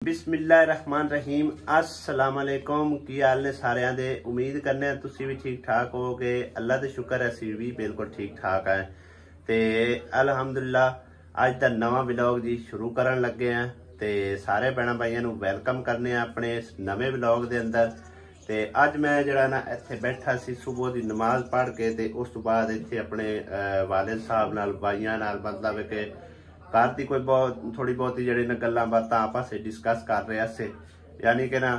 बिस्मिल्लाहिर्रहमानिर्रहीम अस्सलामुअलैकुम की हाल ने सारिਆਂ ਦੇ उम्मीद करने ਤੁਸੀਂ भी ठीक ठाक होगे। अल्लाह ਦਾ शुक्र है ਅਸੀਂ भी बिल्कुल ठीक ठाक है ਤੇ ਅਲਹਮਦੁਲਿਲਾ ਅੱਜ ਦਾ ਨਵਾਂ ਵਲੌਗ ਜੀ ਸ਼ੁਰੂ ਕਰਨ ਲੱਗੇ ਆ ਤੇ ਸਾਰੇ ਭੈਣਾਂ ਭਾਈਆਂ ਨੂੰ ਵੈਲਕਮ ਕਰਨੇ ਆ ਆਪਣੇ ਇਸ ਨਵੇਂ ਵਲੌਗ ਦੇ ਅੰਦਰ। ਤੇ ਅੱਜ ਮੈਂ ਜਿਹੜਾ ਨਾ ਇੱਥੇ ਬੈਠਾ ਸੀ ਸਵੇਰ ਦੀ ਨਮਾਜ਼ ਪੜ੍ਹ ਕੇ ਤੇ ਉਸ ਤੋਂ ਬਾਅਦ ਇੱਥੇ ਆਪਣੇ ਵਾਲਿਦ ਸਾਹਿਬ ਨਾਲ ਭਾਈਆਂ ਨਾਲ ਮਤਲਬ ਕਿ घर की कोई बहुत थोड़ी बहुत ही जड़ी गल्लां बातां आपस से डिस्कस कर रहे से यानी कि ना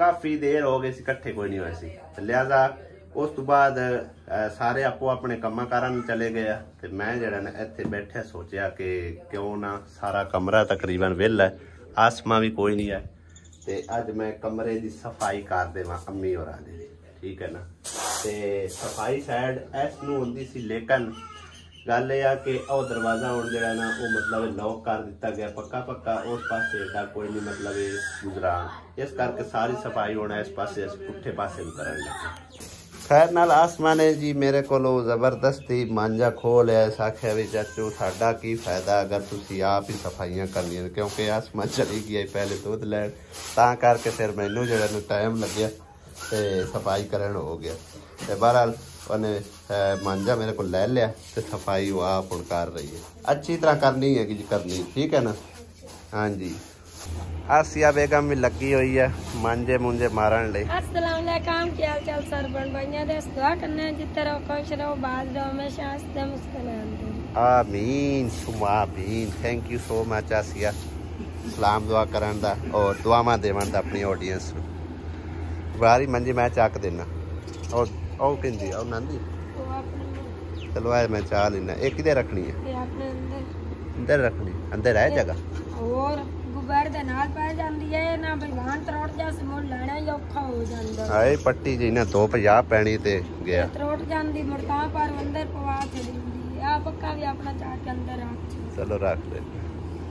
काफ़ी देर हो गई सी इकट्ठे कोई नहीं हुए सी लिहाजा उस तो बाद सारे आपो अपने कामां कारां चले गए ते मैं जड़ा ना इत्थे बैठे सोचा कि क्यों ना सारा कमरा तकरीबन वेला है आसमां भी कोई नहीं है ते अज मैं कमरे की सफाई कर देवां अम्मी होरां दी ठीक है ना। ते सफाई साइड इस नूं हुंदी सी लेकिन गल यह कि वह दरवाजा हुण जिहड़ा ना वो मतलब लॉक कर दिता गया पक्का पक्का उस पासे दा कोई नहीं मतलब गुजरान इस करके सारी सफाई होना इस पासे पुठे पासे भी करन लगे। खैर नाल आसमा ने जी मेरे को जबरदस्ती मांझा खो लिया इस आख्या भी चाचू साडा की फायदा अगर तुसी आप ही सफाइयां करनी क्योंकि आसमा चली गई पहले दुध लैन तां करके फिर मैनू जिहड़ा टाइम लग्या ते सफाई करन हो गया ते बहरहाल उन्हें मांझा मेरे को ले लिया तो सफाई वो आप हुण कर रही है अच्छी तरह करनी है कि करनी ठीक है ना। हाँ जी आसिया बेगम भी लगी हुई है मांझे मुंझे मारन ले। अस्सलाम वालेकुम क्या हाल चाल सरबन भाइयां दे दुआ करने जिते रहो खुश रहो बाज रहो हमेशा हंसते मुस्कुराते आमीन सुमा आमीन। थैंक यू सो मच आसिया सलाम दुआ करन दा और दुआवां देवन दा अपनी ऑडियंस बारी मंजी मैं चक देना और ਉਹ ਕਹਿੰਦੀ ਆ ਉਹਨਾਂ ਦੀ ਚਲੋ ਆ ਮੈਂ ਚਾਹ ਲੈਣਾ ਇੱਕ ਕਿਤੇ ਰੱਖਣੀ ਹੈ ਇਹ ਆਪਣੇ ਅੰਦਰ ਰੱਖਣੀ ਅੰਦਰ ਹੈ ਜਗ੍ਹਾ ਹੋਰ ਗੁਬਾਰ ਦੇ ਨਾਲ ਪੈ ਜਾਂਦੀ ਹੈ ਨਾ ਭਗਵਾਨ ਤਰੋੜ ਜਾ ਸਮੋੜ ਲੈਣਾ ਹੀ ਔਖਾ ਹੋ ਜਾਂਦਾ ਹਾਏ ਪੱਟੀ ਜੀ ਨਾ 250 ਪੈਣੀ ਤੇ ਗਿਆ ਤਰੋੜ ਜਾਂਦੀ ਮੁਰਤਾ ਪਰ ਅੰਦਰ ਪਵਾ ਛੱਡਦੀ ਆ ਪੱਕਾ ਵੀ ਆਪਣਾ ਚਾਹ ਕੇ ਅੰਦਰ ਰੱਖ ਚਲੋ ਰੱਖ ਲੈ।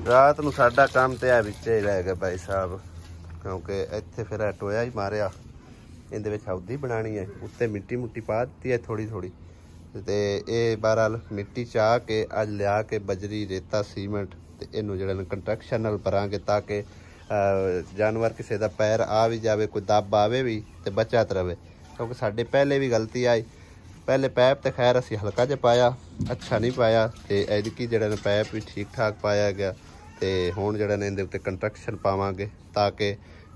ਰਾਤ ਨੂੰ ਸਾਡਾ ਕੰਮ ਤੇ ਆ ਵਿੱਚੇ ਹੀ ਰਹਿ ਗਿਆ ਭਾਈ ਸਾਹਿਬ ਕਿਉਂਕਿ ਇੱਥੇ ਫਿਰ ਟੋਇਆ ਹੀ ਮਾਰਿਆ ਇਹਦੇ ਵਿੱਚ ਹੌਦੀ ਬਣਾਣੀ ਹੈ ਉੱਤੇ ਮਿੱਟੀ ਮੁੱਟੀ ਪਾ ਦਿੱਤੀ ਹੈ ਥੋੜੀ ਥੋੜੀ ਤੇ ਇਹ ਬਹਰਾਲ ਮਿੱਟੀ ਚਾਹ ਕੇ ਅੱਜ ਲਿਆ ਕੇ ਬਜਰੀ ਰੇਤਾ ਸੀਮੈਂਟ ਤੇ ਇਹਨੂੰ ਜਿਹੜਾ ਕੰਸਟਰਕਸ਼ਨ ਨਾਲ ਭਰਾਂਗੇ ਤਾਂ ਕਿ ਜਾਨਵਰ ਕਿਸੇ ਦਾ ਪੈਰ ਆ ਵੀ ਜਾਵੇ ਕੋਈ ਦੱਬ ਆਵੇ ਵੀ ਤੇ ਬਚਤ ਰਵੇ ਕਿਉਂਕਿ ਸਾਡੇ ਪਹਿਲੇ ਵੀ ਗਲਤੀ ਆਈ ਪਹਿਲੇ ਪੈਪ ਤੇ ਖੈਰ ਅਸੀਂ ਹਲਕਾ ਜਿਹਾ ਪਾਇਆ ਅੱਛਾ ਨਹੀਂ ਪਾਇਆ ਤੇ ਐਤਕੀ ਜਿਹੜਾ ਪੈਪ ਵੀ ਠੀਕ ਠਾਕ ਪਾਇਆ ਗਿਆ ਤੇ ਹੁਣ ਜਿਹੜਾ ਇਹਦੇ ਉੱਤੇ ਕੰਸਟਰਕਸ਼ਨ ਪਾਵਾਂਗੇ ਤਾਂ ਕਿ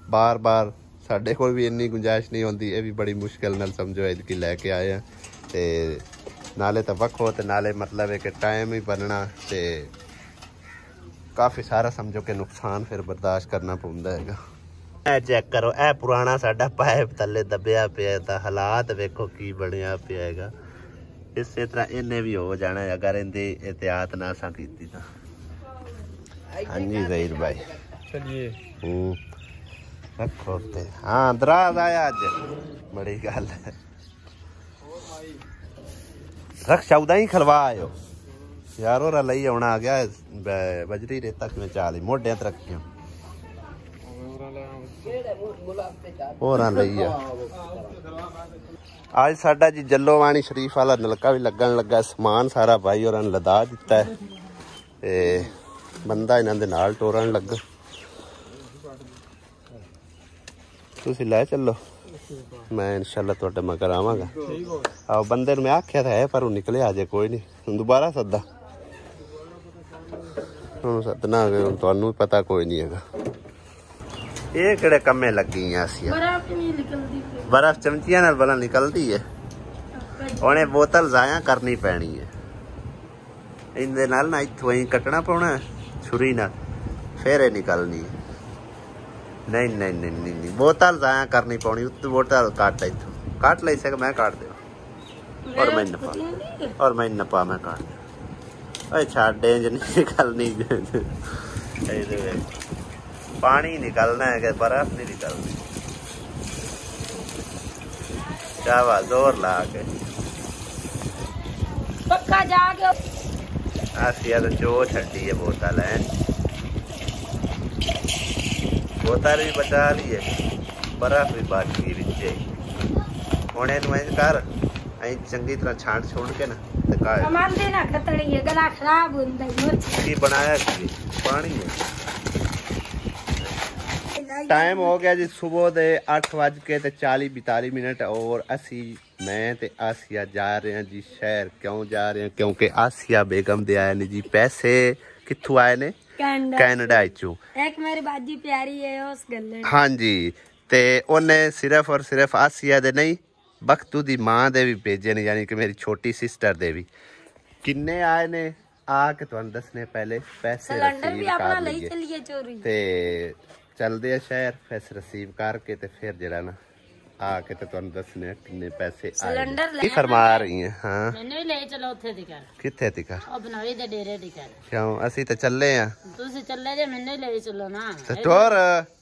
ਬਾਰ-ਬਾਰ ਸਾਡੇ ਕੋਲ ਵੀ ਇੰਨੀ ਗੁੰਜਾਇਸ਼ ਨਹੀਂ ਹੁੰਦੀ ਇਹ ਵੀ ਬੜੀ ਮੁਸ਼ਕਿਲ ਨਾਲ ਸਮਝੋ ਐਤਕੀ ਲੈ ਕੇ ਆਏ ਆ ਤੇ ਨਾਲੇ ਤਾਂ ਵੱਖੋ ਤੇ ਨਾਲੇ ਮਤਲਬ ਹੈ ਕਿ ਟਾਈਮ ਹੀ ਬਣਨਾ ਤੇ ਕਾਫੀ ਸਾਰਾ ਸਮਝੋ ਕਿ ਨੁਕਸਾਨ ਫਿਰ ਬਰਦਾਸ਼ਤ ਕਰਨਾ ਪੈਂਦਾ ਹੈਗਾ। ਇਹ ਚੈੱਕ ਕਰੋ ਇਹ ਪੁਰਾਣਾ ਸਾਡਾ ਪਾਈਪ ਥੱਲੇ ਦੱਬਿਆ ਪਿਆ ਤਾਂ ਹਾਲਾਤ ਵੇਖੋ ਕੀ ਬਣਿਆ ਪਿਆ ਹੈਗਾ ਇਸੇ ਤਰ੍ਹਾਂ ਇਹਨੇ ਵੀ ਹੋ ਜਾਣਾ ਅਗਰ ਇਹਦੀ ਇਹਤਿਆਤ ਨਾ ਅਸਾਂ ਕੀਤੀ ਤਾਂ। ਹਾਂਜੀ ਜ਼ਹੀਰ ਭਾਈ ਚਲਿਏ रखो हाँ दराज आया अज बड़ी गल है रख 14 ही खलवा आयो यार और लई आना आ गया बजरी रेता किवें चाल मोढियां ते रखियो होरां लई आज साडा जी जल्लोवाणी शरीफ वाला नलका भी लगन लगा समान सारा भाई होरां ने लदा दिता है ते बंदा इन्हां दे नाल टोरन लगा तुसी लै चलो मैं इंशाल्लाह तुहाडे मगर आवांगा आओ बंदे मैं आख्या था है पर वो निकले अजे कोई नहीं दोबारा सद्दा सदना तुहानू पता कोई नहीं हैगा ये किहड़े कम्मे लगी बर्फ चमचियां नाल भला निकलदी है हुण बोतल जाया करनी पैनी है इहदे नाल ना इत्थों ही कटना पौना छुरी नाल फिर निकलनी है नहीं नहीं नहीं नहीं नहीं बोतल जाया करनी पौनी उत्ते बोतल काट इथों काट ले सक मैं काट दे और मैं नपा मैं काट दे छाड़ डेंज नहीं निकलनी पानी निकलना है कि बर्फ नहीं निकलनी चावा जोर ला के पक्का जाके आसिया तो चो छड़ी है बोतल है बोतल भी बचा ली है बर्फ भी बच गई बिचे हुण इहनूं इंज कर चंगी तरह छांट छोड़ के ना ते कमांदे ना खतड़ी है गला खराब हुंदा है की बनाया की पानी है टाइम हो गया जी सुबह के 8:40-42 और असी मैं ते आसिया जा रहे हैं जी शहर। क्यों जा रहे हैं? क्योंकि आसिया बेगम दे आए ने जी पैसे। कित्थों आए ने? कैनेडा चो। एक मेरी बाजी प्यारी है उस गल्ले। हाँ जी, ते उन्हें सिर्फ और सिर्फ आसिया दे नहीं बख्तू दी मां दे भी भेजे ने, यानी कि मेरी छोटी सिस्टर दे भी। किन्ने आए ने आके तुहानू दसने पहले पैसे रिसीव कर लीजिए ते चलदे आ शहर, पैसे रिसीव करके ते फिर जरा ना आके ते तुहानू दसने किन्ने पैसे आए। की फरमा रही हैं? हाँ मैंने भी ले चलो उत्थे दिकर। किथे तिकर? ओ बनवी दे डेरे दिकर। क्यों असि ते चले हैं। तुसी चले जे मैंने ले चलो ना। टोर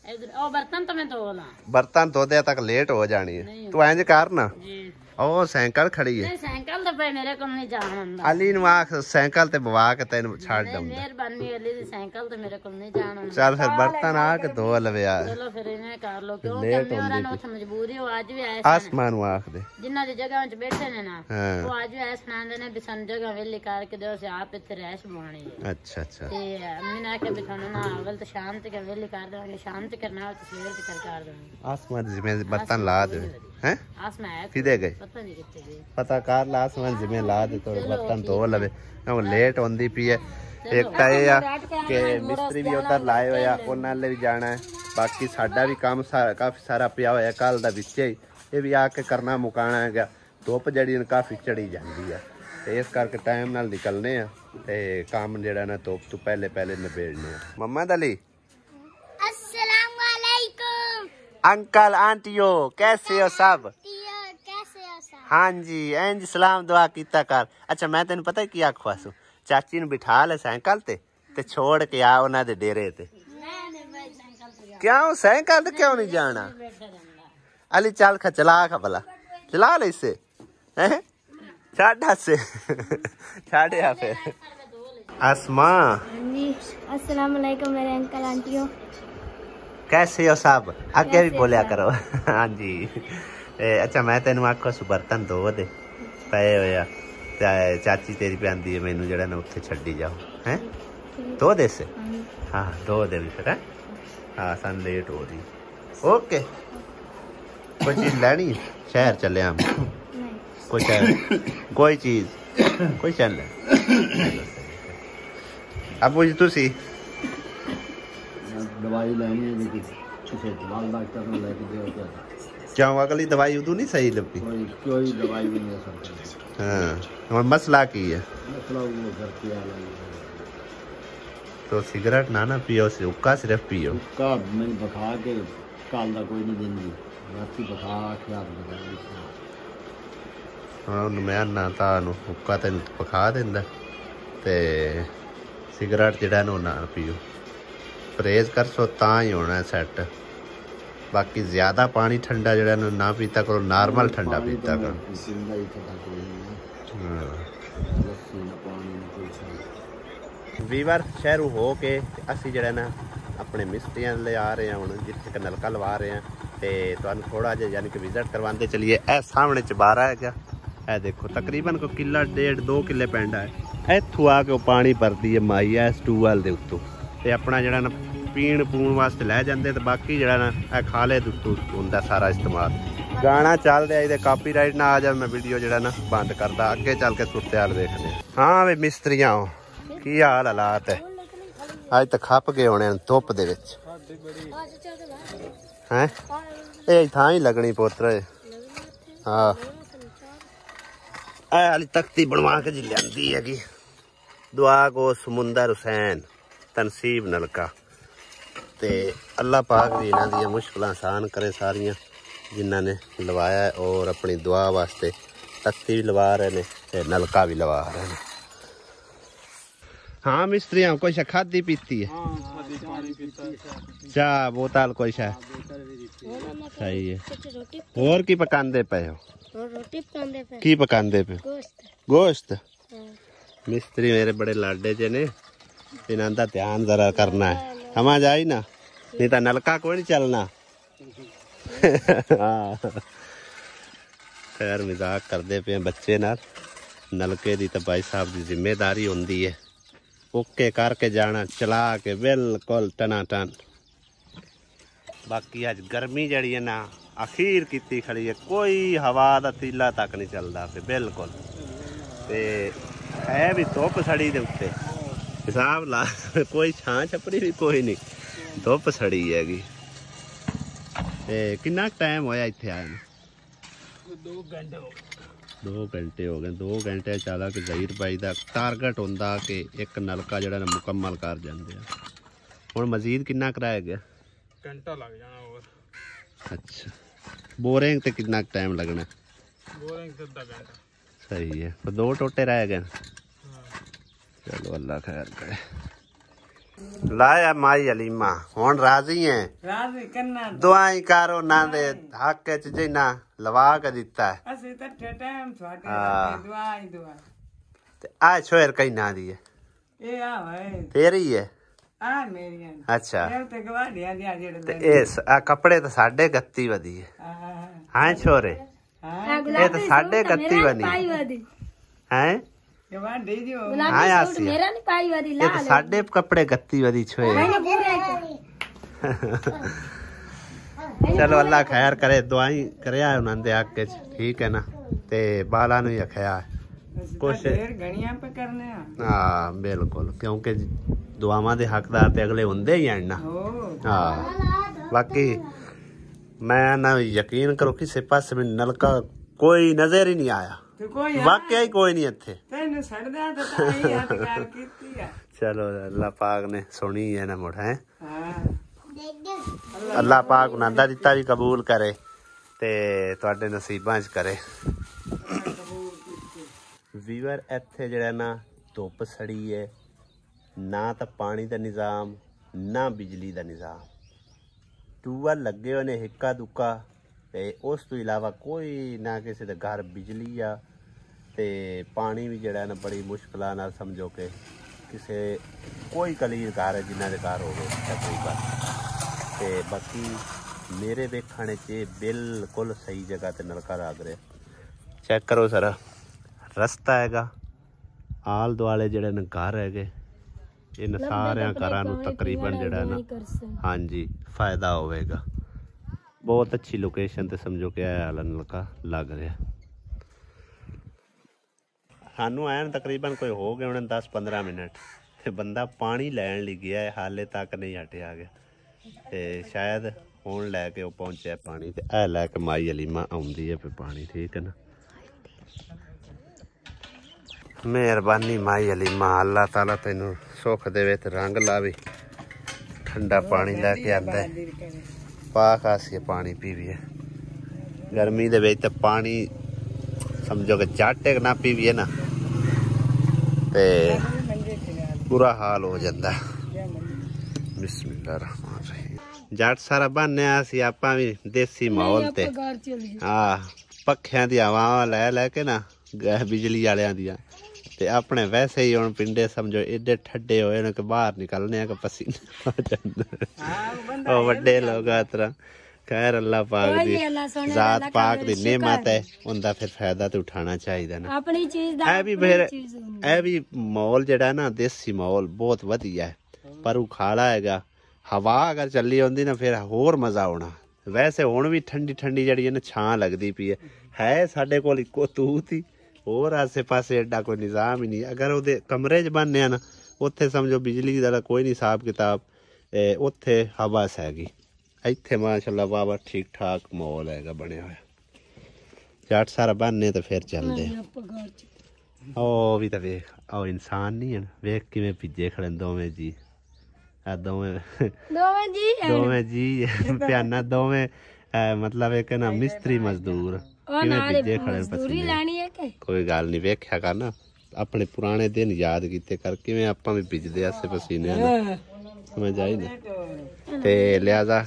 इधर ओ बर्तन तो मैं धोला। बर्तन धो दे तक लेट हो जानी है। तू इंज कर ना। जी ओ साइकिल खड़ी है। नहीं साइकिल तो पे मेरे को नहीं जाना हुंदा। अली नु आख साइकिल ते बवा के तैनू छाड़ दूंगा। मेहरबानी अली दी साइकिल तो मेरे को नहीं जाना हुंदा। चल फिर बर्तन आके धो लवे यार। चलो फिर इन्हें कर लो क्यों कमी होरा ने उठ मजबूरी हो आज भी आए आसमान नु आख दे जिन्ना दी जगह च बैठे ने ना वो आज भी आए सुनांदे ने भी सन जगह वेली करके दो से आप इत्थे रहश बनानी है। अच्छा अच्छा ते अम्मी ने आके बिठाना ना अवल तो शाम तक वेली कर देंगे, शाम तक करना हो तो सवेर तक कर देंगे। आसमान जिम्मे बर्तन ला दे हैं आसमान है किदे गए पता नहीं कितने गए। पता कर ला आसमान जिम्मे ला दे तो बर्तन धो लवे क्यों लेट होंदी पई है। एक तो ये आ कि मिस्त्री भी उधर लाए हुए आ उन्हां ले भी जाना है, बाकी साडा भी काम काफी सारा पिया होया कल दा विचे ही ये भी आके करना मुकाना है। धुप जड़ी काफी चढ़ी जाती है तो इस करके टाइम नाल निकलने आ ते काम जेड़ा ना धुप तो पहले पहले निबेड़ने आ। मम्मा दली अस्सलाम वालेकुम अंकल आंटियो कैसे हो सब? कैसे हो सब? हाँ जी इंज सलाम दुआ कीता कर। अच्छा मैं तेन पता की आखवा सू चाची नु बिठा ले साइकिल ते छोड़ के आ उन्हां दे डेरे ते। क्यों साइकिल ते क्यों नहीं जाना? अली चल खा चला खा भला चला ले इसे हैं छाड़ा से छाड़े फिर। आसमा जी अस्सलाम वालेकुम मेरे अंकल आंटियों कैसे हो सब? आगे भी बोलिया करो। हाँ जी अच्छा मैं तेन आखो सू बर्तन धो दे पे होया चाची तेरी पे आंदी है मैनू जरा ना उत्थे छड्डी जाओ हैं धो दे से। हाँ धो दे भी फिर। हाँ सन लेट हो रही। ओके कोई चीज लेनी शहर चले हम कोई शहर कोई चीज कोई चल अब मुझे तुसी दवाई लेनी है लेकिन किसी बाल डॉक्टर ने लेके दे क्या क्यों अगली दवाई उदू नहीं सही लगती? कोई दवाई भी नहीं असर। हाँ और मसला की है? मसला वो घर पे आ रहा है तो सिगरेट ना पियो से हुक्का सिर्फ पियो। हुक्का मैंने बखा के काल दा कोई नहीं देंगी राती बखा के आप लगा। हाँ मैं ना तानू हुक्का तेन पखा देंदा ते सिगरेट जेड़ा ना पियो परहेज कर सो ता ही होना है सेट। बाकी ज्यादा पानी ठंडा जेड़ा ना पीता करो नॉर्मल ठंडा पीता करो। वीवर शहरों हो के असी जरा ना अपने मिस्त्रियां ले आ रहे हैं हूँ जिथे नलका लवा रहे हैं तो तुहानू थोड़ा जिहा यानी कि विजिट करवाते चलिए। ए सामने चबारा है क्या ए देखो तकरीबन को किला 1.5-2 किले पेंड है इत्थों आके वो पानी भरती है माई इस टूबैल के उत्तों तो अपना जरा ना पीण पूण वास्ते लै जाते तो बाकी जरा ना खाले उत्तों होंदा सारा इस्तेमाल। गाना चल रहा है कापीराइट ना आ जाए मैं वीडियो जरा ना बंद करदा अगे चल के सुरते हाल देखने। हाँ वे मिस्त्रियां की हाल हालात है अज तो खप गए होने धुप दे विच हैं ये थां ही लगनी पोत्र। हाँ हाली तख्ती बनवा के जी लियांदी हैगी दुआ को समुंदर हुसैन तनसीब नलका ते अल्लाह पाक भी इन्हां दी मुश्किलां आसान करे सारियां जिन्हां ने लवाया है और अपनी दुआ वास्ते तख्ती भी लवा रहे ने ते नलका भी लवा रहे ने। हाँ मिस्त्रियां कोई शा खादी पीती है चाह बोतल कोई शा सही है। और की पकांदे पे हो? रोटी पकांदे पे की पकांदे पे? गोश्त। मिस्त्री मेरे बड़े लाडे जे ने इन्हां दा ध्यान जरा करना है समझ आई ना नहीं तो नलका कोई नहीं चलना। खैर मजाक करते पे बच्चे नाल नलके दी तो भाई साहब की जिम्मेदारी होंदी है ओके करके जाना चला के बिल्कुल टना टन। बाकी अज गर्मी जड़ी है ना अखीर की खड़ी है, कोई हवा का तीला तक नहीं चलता पे बिल्कुल। ते है भी धुप सड़ी दे उत्ते हिसाब ला, कोई छां छपड़ी भी कोई नहीं, धुप सड़ी हैगी। ते कितना टाइम होया इत्थे आए ने? 2 घंटे हो गए। 2 घंटे चला कि ज़हीर भाई का टारगेट होंदा कि एक नलका जड़ा ना मुकम्मल कर जाते हैं। हुण मजीद कितना कराया गया? घंटा लग जाना और। अच्छा, बोरिंग ते कितना टाइम लगना? बोरिंग से 1/2 घंटा। सही है, तो 2 टोटे रह गए। चलो अल्लाह खैर करे। लाया माई अलीमा हुण राजी है? राजी करना दुआई करो ना दे हक च जिन्ना लवा के दिता है। ਅਸੀਂ ਤਾਂ ਟਾਈਮ ਤੁਹਾਡੇ हाँ। ਦੁਆ ਹੀ ਦੁਆ ते आ छोर कहीं ना दी है ਇਹ ਆ ਭਾਈ तेरी है? ਆ ਮੇਰੀਆਂ अच्छा ਇਹ ਤੇ ਗਵਾੜੀਆਂ ਦੀ ਆ ते ਜਿਹੜੇ इस आ कपड़े तो साढ़े 31 वधी है। हाँ छोरे ਹਾਂ ये तो साढ़े 31 बनी पाई वादी हैं। ਗਵਾੜੀ ਜੀ हाँ गुलाबी सूट आसिया मेरा नहीं पाई वादी ये तो साढ़े कपड़े 31 वधी छोरे। चलो अल्लाह खैर करे, दुआई करया उन्होंने आके ठीक है ना। ते बाला नु आख्या कुछ ढेर गणियां पे करने आ हाँ बिल्कुल, क्योंकि दुआवां दे हकदार ते अगले हुंदे ही हैं ना। हो हाँ बाकी मैं ना यकीन करो किसी पास में नलका कोई नजर ही नहीं आया, ਤੇ ਕੋਈ वाकई ही कोई नहीं इत्थे। ਤੈਨੂੰ ਛੱਡਦਾ ਤਾਂ ਤਾਂ ਹੀ ਹੱਥ ਗੱਲ ਕੀਤੀ ਆ चलो अल्लाह पाक ने सुनी है ना मुड़ है। ਹਾਂ अल्लाह पाक उन्हां दिता भी कबूल करे ते तुहाडे नसीबां च करे। वीवर इत्थे जेड़ा ना धुप सड़ी है, ना तो पानी का निज़ाम ना बिजली का निज़ाम, ट्यूबवैल लगे हुए ने हिक्का दुक्का ते उस तो इलावा कोई ना किसी दे घर बिजली आ ते पानी भी जेड़ा ना बड़ी मुश्किल नाल समझो कि किसी कोई कलीर घर है जिन्हां दे घर होवे तकरीबन। ते बाकी मेरे वेखण च बिल्कुल सही जगह ते नलका लग रहा। चेक करो सर रस्ता हैगा, आल दुआले जेड़े ने घर हैगे, इन सारे घरां नूं तकरीबन जेड़ा ना हाँ जी फायदा होवेगा। बहुत अच्छी लोकेशन ते समझो कि यह वाला नलका लग रहा। सानू आया तकरीबन कोई हो गए उन्हें 10-15 मिनट ते बंदा पानी लैन लई गया है, हाले तक नहीं हटिया गया ते शायद हुण लैके वो पहुंचा पानी ते ऐ लैके माई अलीमा आउंदी है पे पानी। ठीक है ना, मेहरबानी माई अलीमा, अल्लाह ताला तेनू सुख देवे ते रंग लावे। ठंडा पानी लैके आंदा है, पा खासिए पानी पीवीए। गर्मी दे विच ते पानी समझो कि चाटे ना पीवीए ना ते बुरा हाल हो जाता है। बिस्मिल्लाह रहमान रहीम। जट सारा बहाने असी आपां भी देसी माहौल ते हाँ पक्खियां दी हवावां लै लै के ना बिजली वालियां दियां ते अपने वैसे ही हुण पिंडे समझो एडे ठंडे होए ने कि बाहर निकलने के पसीने आ जांदे। ओ वड्डे लोग तरह खैर अल्लाह पाक दी जात पाक दी नेमत है, उनका फिर फायदा तो उठाना चाहिए ना अपनी चीज दा। ए भी फिर ए भी माहौल जेड़ा ना देसी माहौल बहुत वधिया है, पर उखाड़ा हैगा। हवा अगर चली आती ना फिर होर मजा आना। वैसे हुण भी ठंडी ठंडी जड़ी ना छां लगती पई है साडे कोल इक्को तूत ही, होर आसे पासे एडा कोई निज़ाम ही नहीं। अगर वो कमरे च बनने ना उत्थे समझो बिजली का कोई नहीं हिसाब किताब, उत्थे हवा हैगी। इत्थे माशाअल्लाह वाह ठीक ठाक माहौल हैगा बनया होया। जट सारा बनने तो फिर चलदे ओ भी तो वेख ओ इंसान नहीं है, वेख किवें भिजे खड़े दोवें जी। आ दोवें जी प्याना दोवें मतलब एक ना मिस्त्री मजदूर किवें भिजे खड़े पसीने। कोई गल नहीं, वेख्या कर ना अपने पुराने दिन याद कीते कर किवें आपां भी भिजदे आसे पसीने ना, समझ आई ना। ते लिहाजा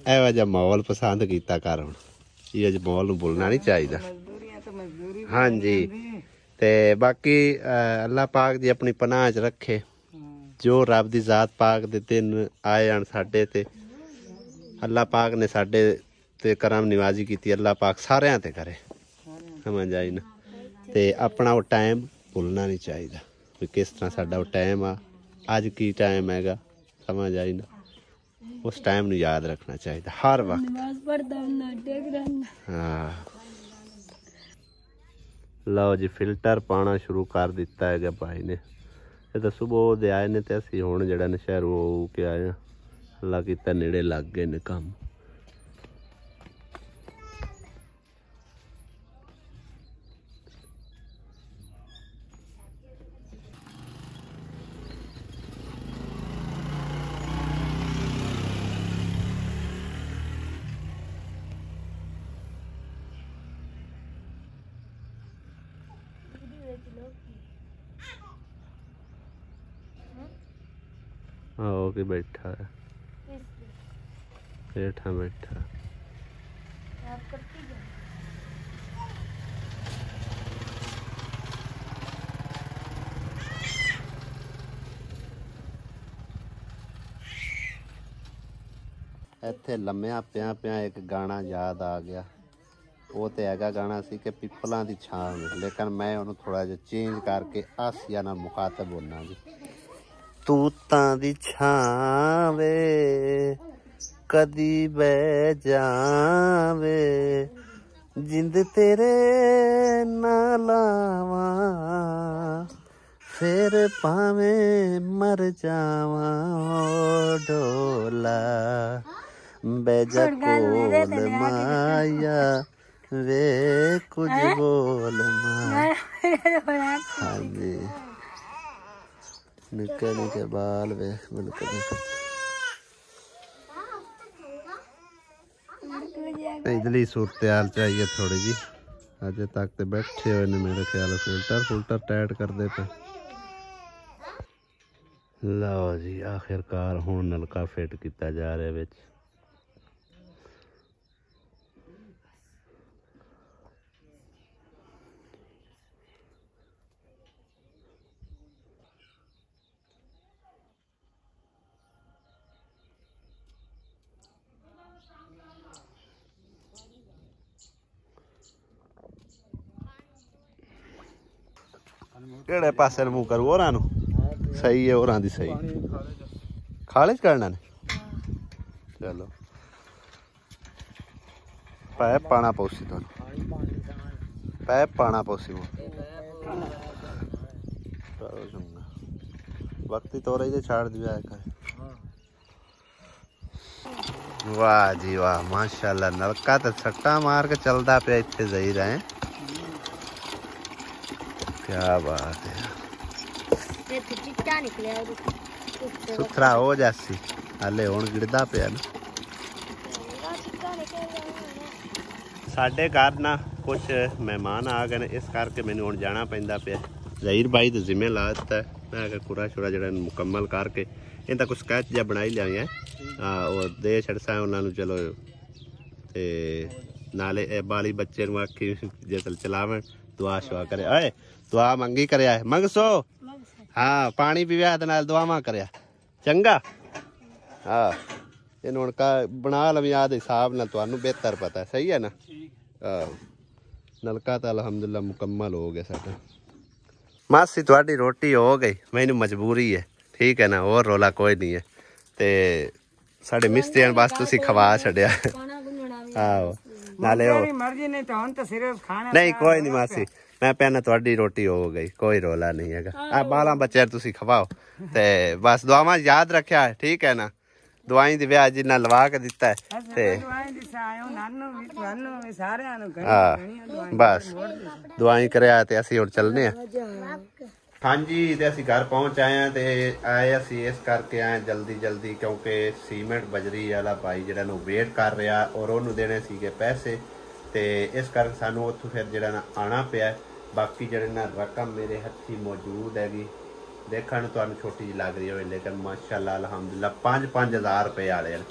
एहो जिहा माहौल पसंद कीता कर, हुण इहो जिहा माहौल नूं भुलना नहीं चाहिदा। हाँ जी ते बाकी अल्लाह पाक दी अपनी पनाह च रखे, जो रब दी जात पाक दे दिन आए हन साडे ते अल्लाह पाक ने साडे ते करम निवाजी कीती, अल्लाह पाक सारियां ते करे, समझ आई ना। ते अपना वो टाइम भुलना नहीं चाहिए भी किस तरह साडा वो टाइम आ, अज की टाइम हैगा, समझ आई ना। उस टाइम नूं याद रखना चाहिए हर वक्त। नमाज पढ़दा हुंदा टेक रहंदा। हाँ लो जी फिल्टर पाना शुरू कर दिता है भाई ने। ये तो सुबह दे आए ने ते असीं हुण जिहड़ा नशहरों हो के आए हां। अल्लाह कीता नेड़े लग गए ने काम। आओ के बैठा है बैठा बैठा ਇੱਥੇ ਲੰਮਿਆਂ ਪਿਆ ਪਿਆ ਇੱਕ ਗਾਣਾ ਯਾਦ ਆ ਗਿਆ। ਉਹ ਤੇ ਹੈਗਾ ਗਾਣਾ ਸੀ ਕਿ ਪਿੱਪਲਾਂ ਦੀ ਛਾਂ ਵਿੱਚ, ਲੇਕਿਨ ਮੈਂ ਉਹਨੂੰ ਥੋੜਾ ਜਿਹਾ ਚੇਂਜ ਕਰਕੇ ਆਸੀਆ ਨਾਲ ਮੁਖਾਤਬ ਹੋਣਾ ਜੀ। ਤੂਤਾਂ ਦੀ ਛਾਂ ਵੇ ਕਦੀ ਬਹਿ ਜਾਵੇ ਜਿੰਦ ਤੇਰੇ ਨਾਲ ਲਾਵਾਂ ਫਿਰ ਭਾਵੇਂ ਮਰ ਜਾਵਾਂ ਢੋਲਾ ਬੈਜਾ ਕੋਲ ਮਾਇਆ ਵੇ ਕੁਝ ਬੋਲ ਮਾਇਆ। हाँ जी निके निके बाल वेख बिल्कुल इधली सूरत हाल चाहिए थोड़ी जी। अजे तक तो बैठे हुए ने मेरे ख्याल फिल्टर टाइट करते पे। लो जी आखिरकार हुण नलका फिट किया जा रहा है। ਕਿਹੜੇ ਪਾਸੇ ਨੂੰ ਮੂੰਹ ਕਰੂ ਹੋਰਾਂ ਨੂੰ ਸਹੀ ਹੈ ਹੋਰਾਂ ਦੀ ਸਹੀ ਖਾਲੇ ਚ ਕਰਨਾ ਨੇ। ਚਲੋ ਪੈਪ ਪਾਣਾ ਪਊਸੀ ਤੁਹਾਨੂੰ ਪੈਪ ਪਾਣਾ ਪਊਸੀ वक्ती तो रही छाड़ दिया है। वाह जी वाह माशाल्लाह नलका तो सट्टा मार के चलता पे इतने सही रहे। क्या बात है सुथरा हो जासी हाले हुण गिरदा पिया ना। साडे घर ना कुछ मेहमान आ गए इस करके मैनू हुण जाना पैंदा पिया। ज़हीर भाई तो जिम्मे ला दिता है। मैं कुरा शुरा जरा मुकम्मल करके इनका कुछ स्कैच जहा बनाई लिया और दे छड़सा उन्होंने। चलो ते नाले बाली बच्चे आखी जिसल चलावन दुआ शुआ करे अए दुआ मंगी कर मंग सो हाँ पानी पीवा नाल दुआवा कर चंगा। हाँ इन हुण का बना लवी आदे हिसाब नाल तुहानू बेहतर पता है सही है ना। नलका तो अलहमदुलिल्लाह मुकम्मल हो गया साडा। मासी थोड़ी रोटी हो गई मैनू मजबूरी है ठीक है ना और रोला कोई नहीं है। ते साडे मिस्त्रियां बस तुसी खवा छड्या। आहो नाले नहीं कोई नहीं मासी मैं पहना थोड़ी रोटी हो गई कोई रोला नहीं है। आ बाला बच्चे तुसी खवाओ ते बस दुआवा याद रखा है ठीक है ना। दवाई दी ब्याह जिन्ना लवा के दिता है ते बस दवाई करया ते असीं हुण चलने आ। हाँ जी ते असीं घर पहुंच आए हैं ते आए असीं इस करके आए जल्दी जल्दी क्योंकि सीमेंट बजरी वाला भाई जिहड़ा नूं वेट कर रहा और उहनूं देने सीगे पैसे ते इस करके सानूं उत्थों फिर जिहड़ा ना आना पिया। बाकी जिहड़ी ना रकम मेरे हत्थी मौजूद हैगी देखने में तुहानूं छोटी जी लग रही हो लेकिन माशाअल्लाह अल्हम्दुलिल्लाह 5-5 हज़ार रुपये वाले हैं।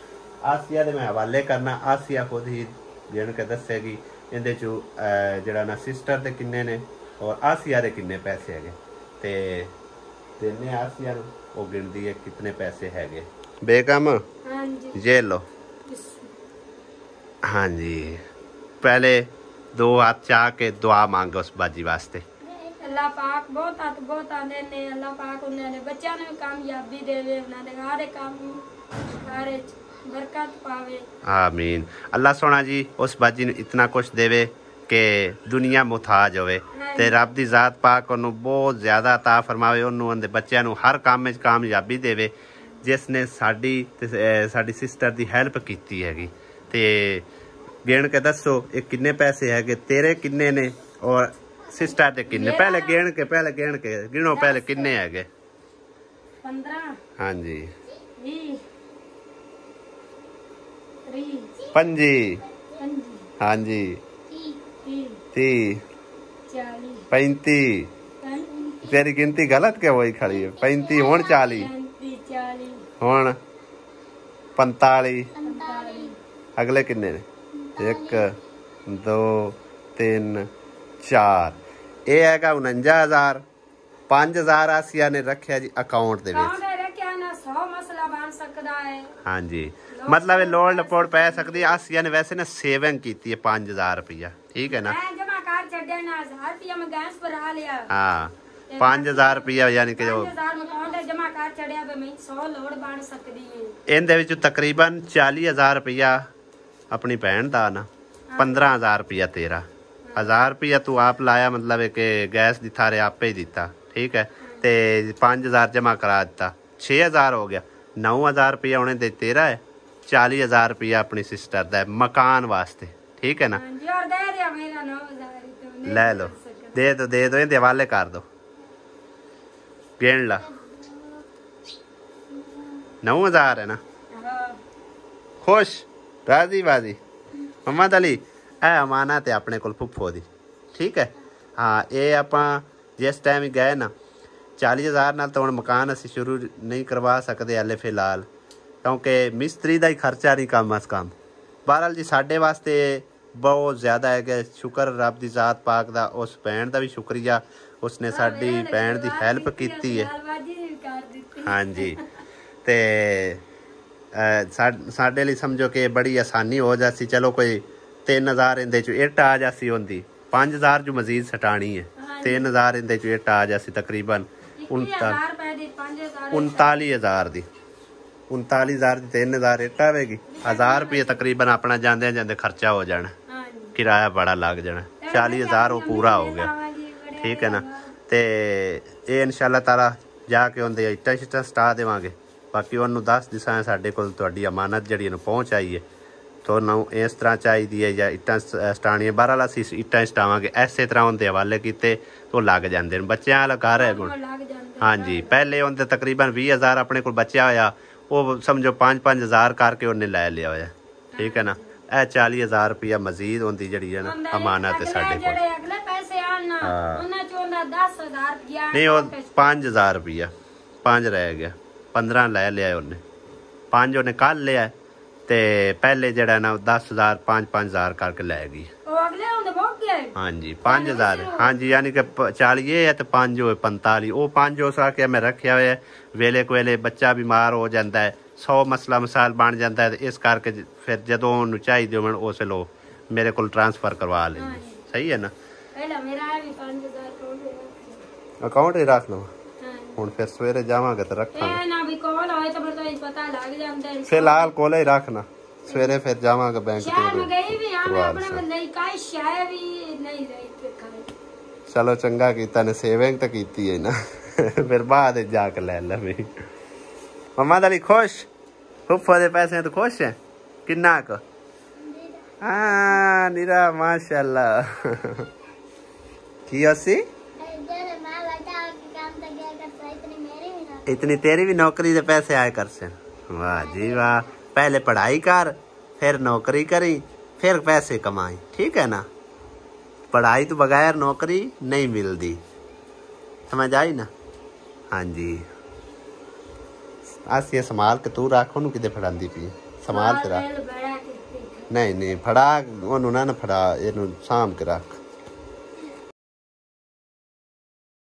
आसिया दे मैं हवाले करना आसिया खुद ही गिन के दसेगी इहदे चों जिहड़ा ना सिस्टर दे किन्ने ने और आसिया दे किन्ने पैसे हैगे ते देने आसिया नूं वो गिनदी है कितने पैसे हैगे। बेगम ये लो हाँ जी पहले 2 हाथ चाह के दुआ मांगो उस बाजी वास्ते। अल्लाह पाक बहुत आंदे ने अल्लाह पाक उन्होंने बच्चों ने कामयाबी देवे उन्होंने हर काम बरकत पावे। आमीन। अल्लाह सोना जी उस बाजी ने इतना कुछ देवे कि दुनिया मुताज होवे ते रब दी जात पाक ओनू बहुत ज़्यादा अता फरमावे, ओनू उनदे बच्चों नू हर काम में कामयाबी देवे। जिसने साडी सिस्टर दी हेल्प कीती हैगी ते गिण के दसो ये किन्ने पैसे है, तेरे किन्ने ने और सिस्टर दे किन्ने? पहले गिण के गिनो पहले किन्ने है? 15। हाँ जी 20 25। हाँ जी 30 35। तेरी गिनती गलत क्या वही खड़ी है? 35 हुण 40 हुण 45। अगले किन्ने ने? 1 2 3 4। ये हैगा 49,000। 5,000 आसिया ने रखिया जी अकाउंट दे विच। हाँ जी मतलब लोड़ लपोड़ पै सकती है। आसिया ने वैसे ना सेविंग की है 5,000 रुपया, ठीक है ना? हाँ 5,000 रुपया यानी कि जो इनदे विच तकरीबन 40,000 रुपया अपनी भैन दा ना, 15,000 रुपया तेरा, 1,000 रुपया तू आप लाया मतलब है कि गैस दी थारे आपे ही दिता, ठीक है? ते 5,000 जमा करा दिता, 6,000 हो गया। 9,000 रुपया उन्हें दे तेरा है, 40,000 रुपया अपनी सिस्टर दा है मकान वास्ते, ठीक है ना? ले लो दे दो इनके हवाले कर दो। गिन ला 9,000 है ना? खुश राजी बाजी? मोहम्मद अली ए अमानत है अपने को फुफो दी, ठीक है? हाँ ये आप जिस टाइम ही गए ना 40,000 नाल तो हम मकान असी शुरू नहीं करवा सकते हले फिलहाल, क्योंकि मिस्त्री का ही खर्चा नहीं कम अज कम। बहरहाल जी साढ़े वास्ते बहुत ज़्यादा है कि शुक्र रब दी जात पाक दा, उस भैन का भी शुक्रिया उसने साडी भैन की हैल्प की है। हाँ जी ते साढ़े लिए समझो कि बड़ी आसानी हो जासी। चलो कोई 3,000 इंदे चो इट आ जासी होंदी, 5,000 जो मजीद सटानी है, 3,000 इंदे चो इट आ जासी तकरीबन 39,000 दी। 39,000 दी 3,000 इट आवेगी, 1,000 रुपये तकरीबन अपना जांदे जांदे खर्चा हो जाना, किराया बड़ा लग जाना, 40,000 वो पूरा हो गया, ठीक है ना? ते ये इंशाअल्लाह ताला जाके उनके इट्टा शिट्टा सटा देवांगे। बाकी उन्होंने दस दिसा साढ़े को अमानत जी पहुँच आई है तो ना इस तरह चाहिए या इट्टा सटानिया। बहरहाल असी इट्टा सटावांगे इस तरह उनके हवाले किए तो लग जाते हैं। बच्चों वाला घर है हुण। हाँ जी पहले उनके तकरीबन 20,000 अपने को बचा होया, वो समझो 5-5,000 करके उन्हें लै लिया होया, ठीक है ना? यह 40,000 रुपया मजीद उनकी जी है ना अमानत है साढ़े को। नहीं वो 5,000 रुपया 5 रह गया, 15 लै लिया उन्हें, 5 उन्हें कल लिया ते पहले जड़ा ना 10,000 5-5,000 करके लै गई। हाँ जी 5,000 हाँ जी यानी कि 40 है तो 5 हो 45। वो 5 उस आके मैं रखा हुआ है, वेले को वेले बच्चा बीमार हो जाता है, 100 मसला मसाल बन जाता है, इस करके फिर जदों चाहिए हो उस लो मेरे को ट्रांसफर करवा लेंगे। सही है ना? अकाउंट ही रख लो हुण, फिर सवेरे जावांगे तो रखांगे। फिलहाल कोले ही रखना, सवेरे फिर जावांगे बैंक चलो चंगा कीता ने सेविंग तो कीती है ना फिर बाद जाके ले ला। मोहम्मद अली खुश? फुफो दे पैसे तो खुश है किन्ना क? हाँ निरा माशाल्लाह की असी इतनी तेरी भी नौकरी दे पैसे आए कर से? वाह जी वाह, पहले पढ़ाई कर फिर नौकरी करी फिर पैसे कमाई, ठीक है ना? पढ़ाई तो बगैर नौकरी नहीं मिलती, समझ आई ना? हाँ जी आसिया संभाल के तू रख, ओनू किते फड़ांदी पी, संभाल के रख। नहीं नहीं फड़ा ओनू ना फड़ा, इनू साम के रख।